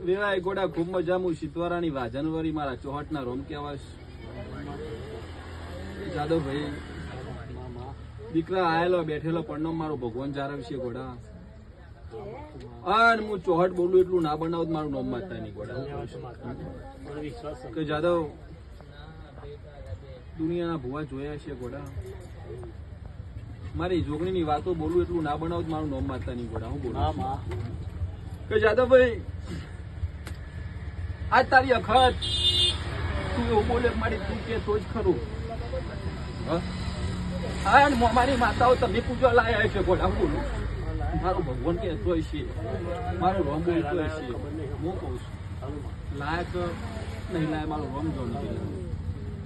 વેળાએ ગોડા ખૂબ મજામું શીતવારાની વાજનવરી મારા ચોહટના રોમ કેવાશ જાદવભાઈ દીકરા આયેલો બેઠેલો પડનો મારો ભગવાન જારવશે ગોડા અને હું ચોહટ બોલું એટલું ના બનાવું મારું નોમ માતા નહીં ગોડા કે જાદવ દુનિયાના ભુવા જોયા છે ગોડા મારી જોગણીની વાતો બોલું એટલું ના બનાવું મારું નોમ માતા નહીં ગોડા હું બોલું કે જાદવભાઈ આજ તારી અખત તું એવું બોલે મારી તું કે તો જ ખરું મારી માતાઓ તમે પૂજવા લાયા છે ગોડા હું બોલું મારું ભગવાન કે તો છે મારું રોમ બોલતો છે હું કહું છું લાયક નહીં લાય મારું રોમ જોડું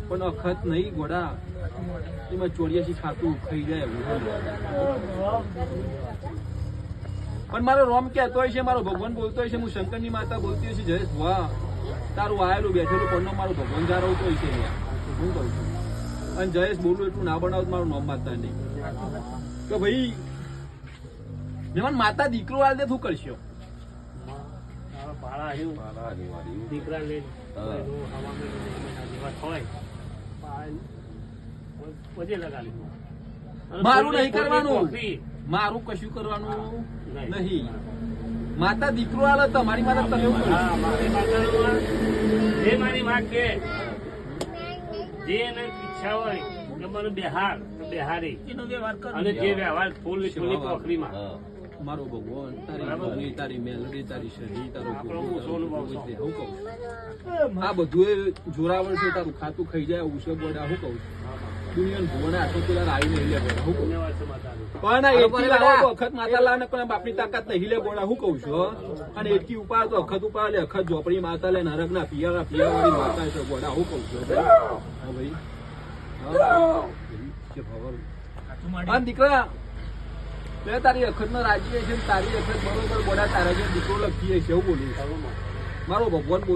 પણ અખત નહીં ગોડા એમાં ચોર્યાસી ખાતું ખાઈ જાય પણ મારો રોમ કહેતો હોય છે મારો ભગવાન બોલતો હોય છે હું શંકરની માતા બોલતી હોય છે જયેશ વાહ તારું આવેલું બેઠેલું પણ મારું ભગવાન જારવતો હોય છે હું કહું છું અને જયેશ બોલું એટલું ના બનાવું મારું નોમ માતા નહીં તો ભાઈ જેમાં માતા દીકરો આલ દે શું કરશો મારું નહીં કરવાનું મારું કશું કરવાનું નહીં માતા દીકરો આલે તમારી માતા તમે એવું કરો જે મારી માં કે જે એને ઈચ્છા હોય કે મને બિહાર બિહારી અને જે વ્યવહાર ફૂલ કોકરીમાં મારો ભગવાન તારી તારી મેલડી તારી શરીર તારો હું કહું આ બધું જોરાવર છે તારું ખાતું ખાઈ જાય ઉસે બોડા હું કહું દુનિયાને ભુવને આટલો પેલા આવી નહીં લે બોડા હું કહું પણ અખત માતા લાવે પણ બાપની તાકાત નહીં લે બોડા હું કહું છું અને એટલી ઉપાડ તો અખત ઉપાડ લે અખત ઝોપડી માતા લે નરક ના પિયા વાળી માતા છે બોડા હું કહું છું ભાઈ દીકરા મેં તારી અખત નો રાજી છે તારી અખત બરોબર બોડા તારા જે દીકરો લખીએ છે એવું બોલ્યું મારો ભગવાન